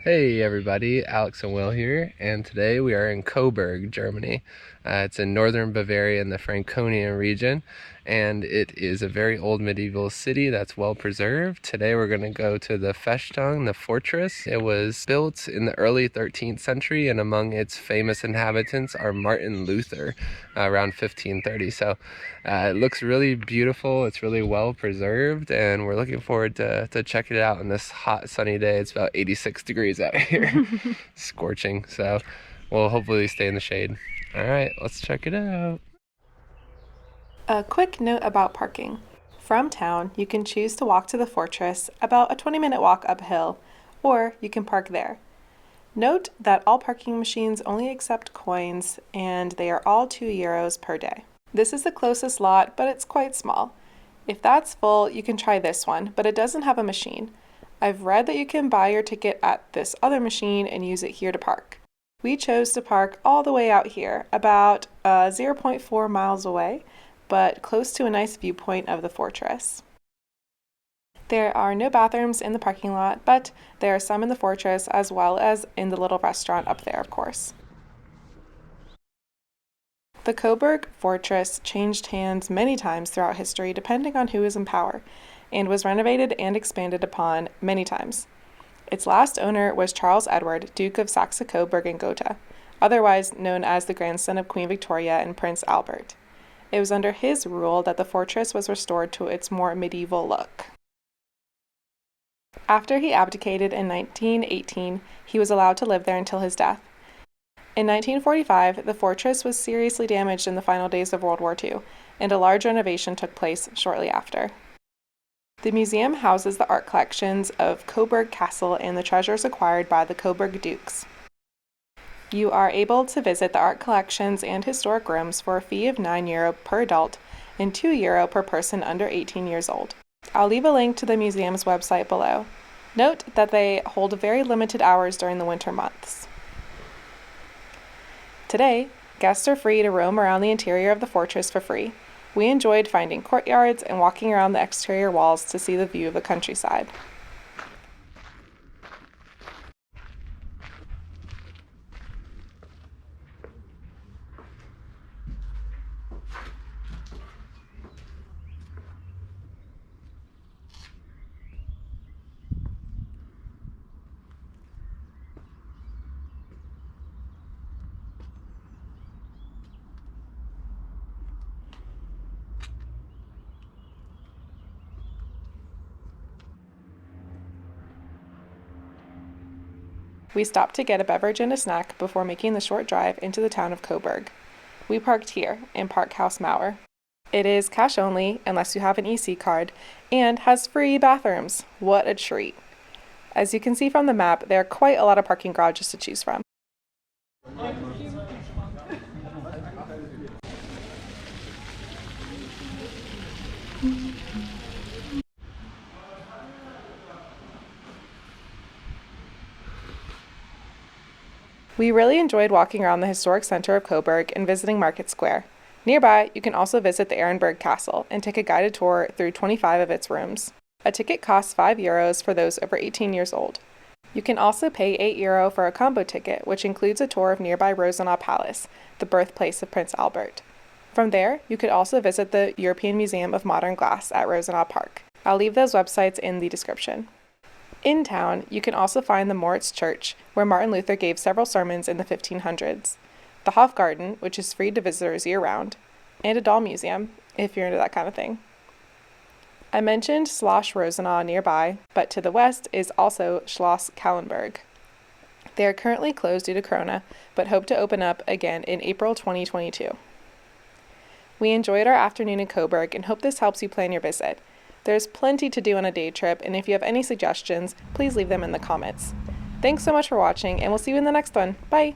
Hey everybody, Alex and Will here, and today we are in Coburg, Germany. It's in northern Bavaria in the Franconian region, and it is a very old medieval city that's well preserved. Today we're going to go to the Festung, the fortress. It was built in the early 13th century, and among its famous inhabitants are Martin Luther, around 1530. So it looks really beautiful, it's really well preserved, and we're looking forward to checking it out on this hot sunny day. It's about 86 degrees out here. Scorching, so we'll hopefully stay in the shade. All right, let's check it out. A quick note about parking. From town, you can choose to walk to the fortress, about a 20-minute walk uphill, or you can park there. Note that all parking machines only accept coins, and they are all €2 per day. This is the closest lot, but it's quite small. If that's full, you can try this one, but it doesn't have a machine. I've read that you can buy your ticket at this other machine and use it here to park. We chose to park all the way out here, about 0.4 miles away, but close to a nice viewpoint of the fortress. There are no bathrooms in the parking lot, but there are some in the fortress as well as in the little restaurant up there, of course. The Coburg Fortress changed hands many times throughout history depending on who was in power, and was renovated and expanded upon many times. Its last owner was Charles Edward, Duke of Saxe-Coburg and Gotha, otherwise known as the grandson of Queen Victoria and Prince Albert. It was under his rule that the fortress was restored to its more medieval look. After he abdicated in 1918, he was allowed to live there until his death. In 1945, the fortress was seriously damaged in the final days of World War II, and a large renovation took place shortly after. The museum houses the art collections of Coburg Castle and the treasures acquired by the Coburg Dukes. You are able to visit the art collections and historic rooms for a fee of €9 per adult and €2 per person under 18 years old. I'll leave a link to the museum's website below. Note that they hold very limited hours during the winter months. Today, guests are free to roam around the interior of the fortress for free. We enjoyed finding courtyards and walking around the exterior walls to see the view of the countryside. We stopped to get a beverage and a snack before making the short drive into the town of Coburg. We parked here, in Park House Mauer. It is cash only, unless you have an EC card, and has free bathrooms. What a treat. As you can see from the map, there are quite a lot of parking garages to choose from. We really enjoyed walking around the historic center of Coburg and visiting Market Square. Nearby, you can also visit the Ehrenberg Castle and take a guided tour through 25 of its rooms. A ticket costs €5 for those over 18 years old. You can also pay €8 for a combo ticket, which includes a tour of nearby Rosenau Palace, the birthplace of Prince Albert. From there, you could also visit the European Museum of Modern Glass at Rosenau Park. I'll leave those websites in the description. In town, you can also find the Moritz Church, where Martin Luther gave several sermons in the 1500s, the Hofgarten, which is free to visitors year-round, and a doll museum, if you're into that kind of thing. I mentioned Schloss Rosenau nearby, but to the west is also Schloss Kallenberg. They are currently closed due to Corona, but hope to open up again in April 2022. We enjoyed our afternoon in Coburg and hope this helps you plan your visit. There's plenty to do on a day trip, and if you have any suggestions, please leave them in the comments. Thanks so much for watching, and we'll see you in the next one. Bye!